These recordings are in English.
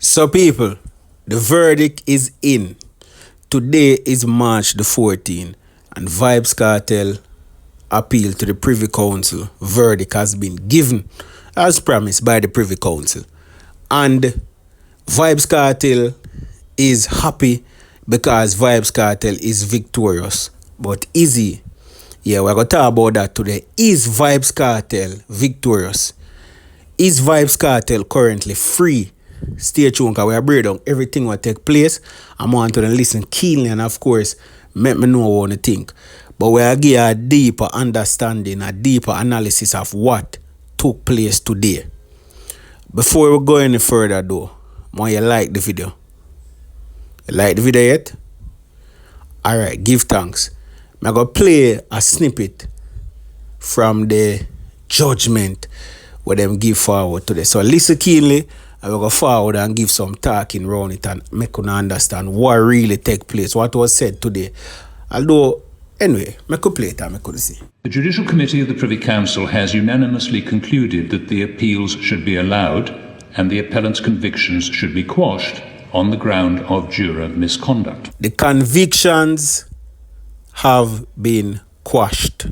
So people, the verdict is in. Today is March the 14th and Vybz Kartel appeal to the Privy Council. Verdict has been given as promised by the Privy Council. And Vybz Kartel is happy because Vybz Kartel is victorious. But is he? Yeah, we're going to talk about that today. Is Vybz Kartel victorious? Is Vybz Kartel currently free? Stay tuned because we are break down everything will take place. I want to listen keenly and of course make me know what you think. But we are give a deeper understanding, a deeper analysis of what took place today. Before we go any further though, want you like the video? You like the video yet? Alright, give thanks. I'm going to play a snippet from the judgment where them give forward today. So listen keenly. I will go forward and give some talking around it and make you understand what really take place, what was said today. Although, anyway, I could play it and I could see. The Judicial Committee of the Privy Council has unanimously concluded that the appeals should be allowed and the appellant's convictions should be quashed on the ground of juror misconduct. The convictions have been quashed.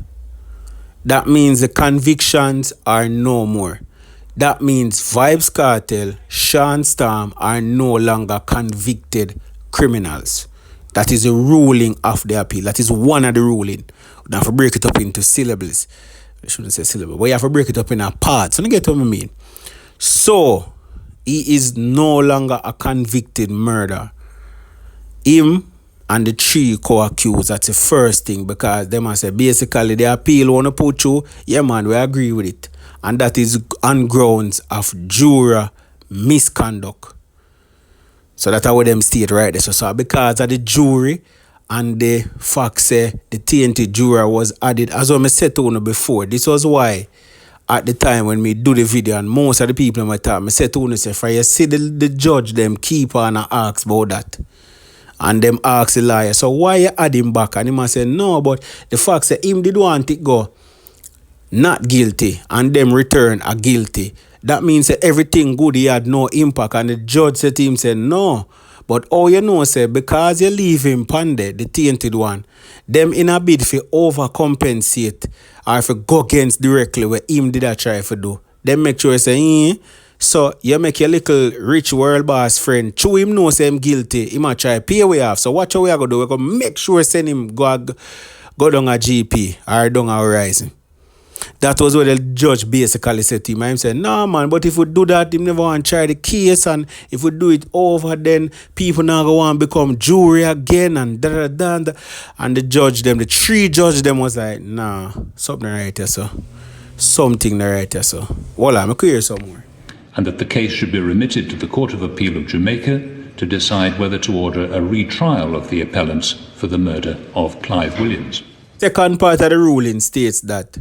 That means the convictions are no more. That means Vybz Kartel, Sean Storm are no longer convicted criminals. That is a ruling of the appeal. That is one of the ruling. We have to break it up into syllables. I shouldn't say syllable, but you have to break it up in a part. So you get what I mean. So he is no longer a convicted murderer. Him and the three co-accused, that's the first thing, because they must say basically the appeal want to put you, yeah man, we agree with it. And that is on grounds of juror misconduct. So that's how them state right there. So because of the jury and the fact say the tainted juror was added, as I said to you before, this was why at the time when we do the video and most of the people in my time, I said to you, say, for you see the judge them keep on and ask about that. And them ask the lawyer, so why you add him back? And he must say, no, but the fact say him did want it go not guilty and them return a guilty. That means that everything good he had no impact. And the judge said to him, say, no. But all you know, say, because you leave him panded, the tainted one, them in a bid for overcompensate or for go against directly what him did I try to do. Them make sure say, so you make your little rich world boss friend, chew him know say him guilty, he might try pay way off. So what we are going to do, we're going to make sure send him go down a GP or down a Horizon. That was what the judge basically said to him. I said, no man, but if we do that, him never want to try the case, and if we do it over, then people now go on become jury again and da. And the judge them, the three judge them was like, nah, something right here, sir. Something right here, sir. Voila, I'm clear somewhere. And that the case should be remitted to the Court of Appeal of Jamaica to decide whether to order a retrial of the appellants for the murder of Clive Williams. Second part of the ruling states that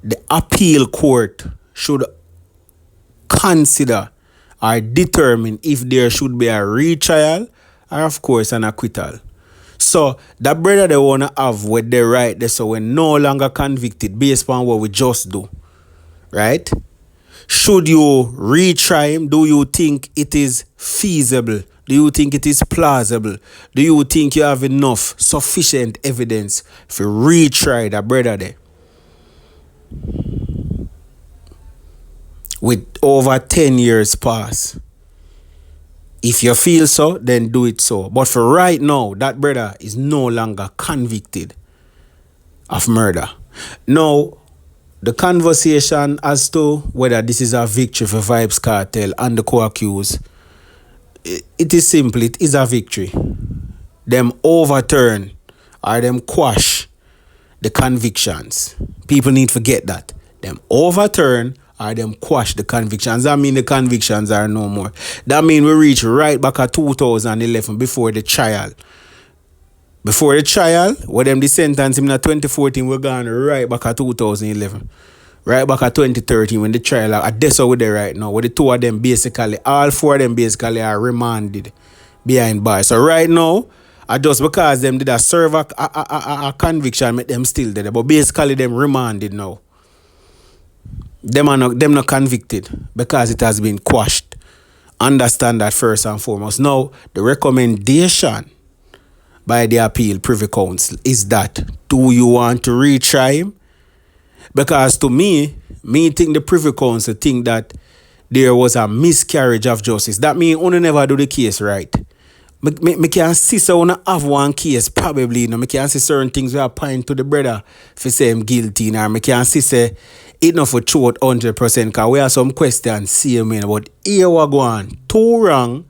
the appeal court should consider or determine if there should be a retrial or of course an acquittal. So that brother they want to have what they right there, so we're no longer convicted based on what we just do. Right? Should you retry him? Do you think it is feasible? Do you think it is plausible? Do you think you have enough sufficient evidence for retry that brother there? With over 10 years past. If you feel so, then do it so. But for right now, that brother is no longer convicted of murder. Now, the conversation as to whether this is a victory for Vybz Kartel and the co-accused, it is simple, it is a victory. Them overturn or them quash the convictions. People need to get that. Them overturn or them quash the convictions. That mean the convictions are no more. That mean we reach right back at 2011 before the trial. Before the trial, where them the sentence in 2014, we're gone right back at 2011. Right back at 2013 when the trial, that's how we're there right now. Where the two of them basically, all four of them basically are remanded behind bars. So right now, just because them did a serve a conviction, make them still there. But basically them remanded now. Them not convicted because it has been quashed. Understand that first and foremost. Now, the recommendation by the appeal Privy Council is that, do you want to retry him? Because to me think the Privy Council think that there was a miscarriage of justice. That means you never do the case right. Me can see so when I have one case, probably, you know, me can see certain things we are point to the brother for say him guilty, or me can see say it not for true 100%, because we have some questions, see me, but here we go on. Two wrong,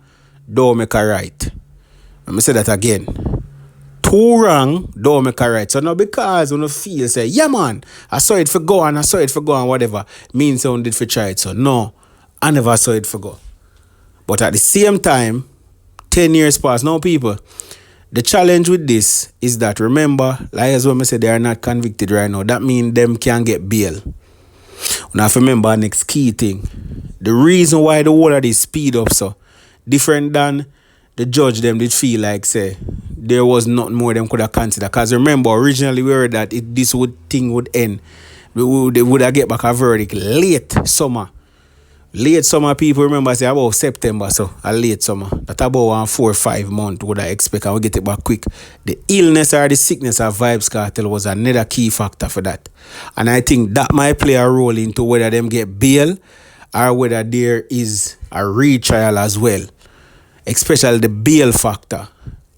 don't make a right. Let me say that again. Two wrong, don't make a right. So now because when you feel say, yeah man, I saw it for go and whatever, means someone did for try it. So no, I never saw it for go. But at the same time, 10 years past now, people, the challenge with this is that, remember, like as when I said, they are not convicted right now. That means them can get bail. Now, have to remember our next key thing. The reason why the whole of this speed up so different than the judge them did feel like say there was not more them could have considered. Because remember, originally we heard that this thing would end. They would have get back a verdict late summer. Late summer, people remember say about September, so a late summer. That about 4 or 5 months would I expect, and we get it back quick. The illness or the sickness of Vybz Kartel was another key factor for that. And I think that might play a role into whether them get bail or whether there is a retrial as well. Especially the bail factor.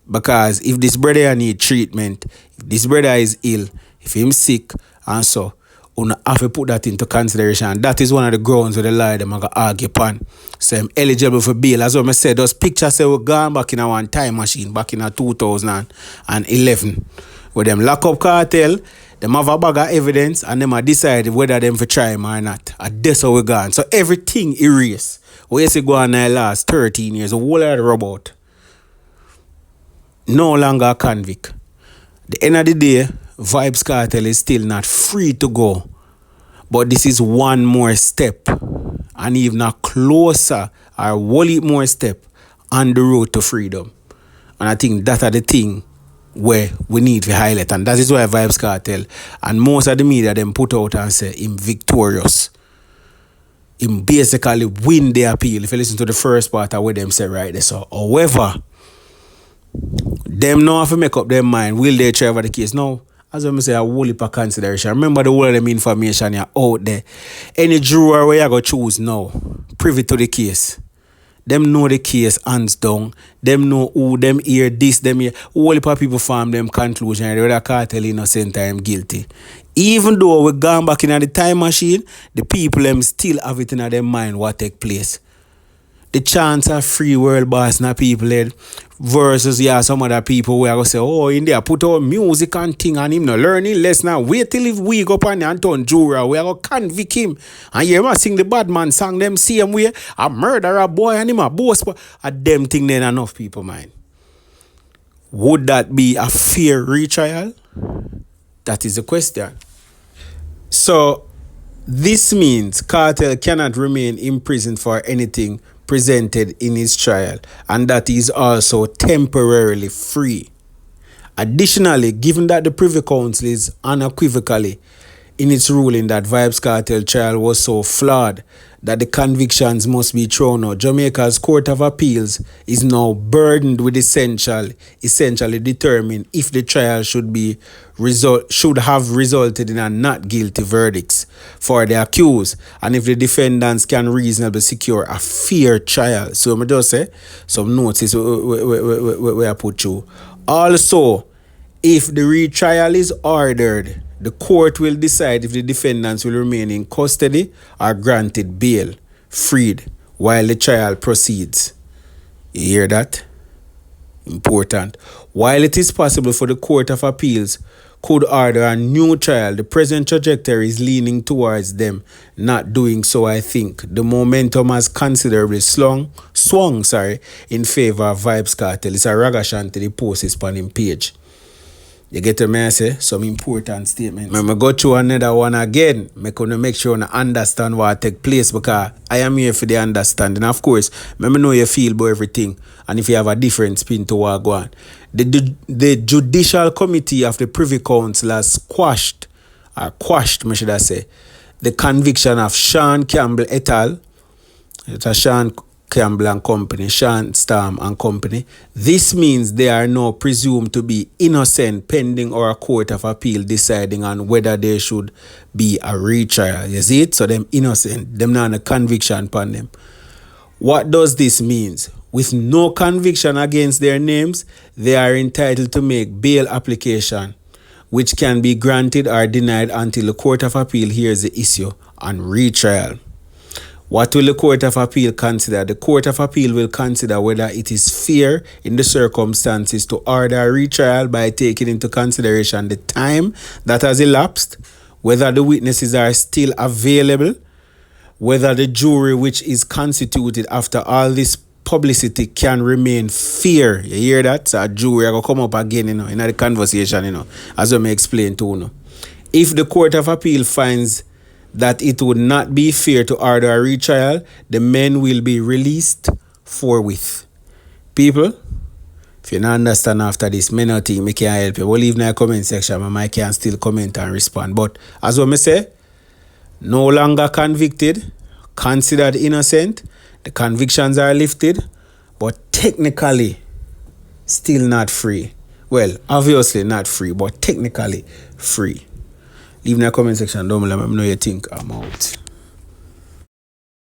Because if this brother need treatment, if this brother is ill, if he's sick, and so, you have to put that into consideration. That is one of the grounds where the lawyer them going to argue upon. So I'm eligible for bail. As I said, those pictures say we're gone back in a one time machine back in 2011. Where them lock up cartel, them have a bag of evidence, and them decide whether them for try him or not. And that's how we gone. So everything erased. We used to go on the last 13 years, the whole of the robot. No longer a convict. The end of the day, Vybz Kartel is still not free to go. But this is one more step, and even a closer or one more step on the road to freedom. And I think that are the thing where we need to highlight. And that is why Vybz Kartel and most of the media them put out and say him victorious. Him basically win the appeal. If you listen to the first part of what them say right there. So, however, them now have to make up their mind. Will they try over the case? No. As I say, a whole heap of consideration. Remember the whole of them information are out there. Any juror where you go choose now, privy to the case. Them know the case hands down. Them know who them hear this, them hear. Whole heap of people form them conclusion. Whether Kartel innocent or him guilty. Even though we gone back in the time machine, the people them still have it in their mind what take place. The chance of free world boss na people head versus some other people where I go say, oh, in there put out music and thing and him no learning less now. Wait till if we go up and turn Juror, we go convict him. And you must sing the bad man song them same way. A murderer boy and him a boss. A them thing then enough people mind. Would that be a fair retrial? That is the question. So this means Kartel cannot remain imprisoned for anything presented in his trial, and that he is also temporarily free. Additionally, given that the Privy Council is unequivocally in its ruling that Vybz Kartel trial was so flawed that the convictions must be thrown out, Jamaica's Court of Appeals is now burdened with essentially determine if the trial should have resulted in a not guilty verdicts for the accused, and if the defendants can reasonably secure a fair trial. So I just say some notices we I put you. Also, if the retrial is ordered, the court will decide if the defendants will remain in custody or granted bail, freed, while the trial proceeds. You hear that? Important. While it is possible for the Court of Appeals could order a new trial, the present trajectory is leaning towards them not doing so. I think the momentum has considerably swung in favor of Vybz Kartel. It's a ragashan to the post is on him page. You get to me say some important statements. I'm go through another one again. I'm going to make sure you understand what take place, because I am here for the understanding. Of course, I know you feel about everything, and if you have a different spin to what go on. The Judicial Committee of the Privy Council has quashed, I should say, the conviction of Sean Campbell et al. It's a Sean Campbell and Company, Sean Storm and Company. This means they are now presumed to be innocent pending or a court of appeal deciding on whether there should be a retrial. You see it? So them innocent. Them not a conviction upon them. What does this mean? With no conviction against their names, they are entitled to make bail application, which can be granted or denied until the Court of Appeal hears the issue on retrial. What will the Court of Appeal consider? The Court of Appeal will consider whether it is fair in the circumstances to order a retrial by taking into consideration the time that has elapsed, whether the witnesses are still available, whether the jury which is constituted after all this publicity can remain fair. You hear that? So a jury will come up again, in the conversation, as I may explain to you. If the Court of Appeal finds that it would not be fair to order a retrial, the men will be released forthwith. People, if you don't understand after this, me not think me can help you. We'll leave in the comment section, I can still comment and respond. But as what I say, no longer convicted, considered innocent, the convictions are lifted, but technically still not free. Well, obviously not free, but technically free. Leave in the comment section down below. Let me know what you think. I'm out.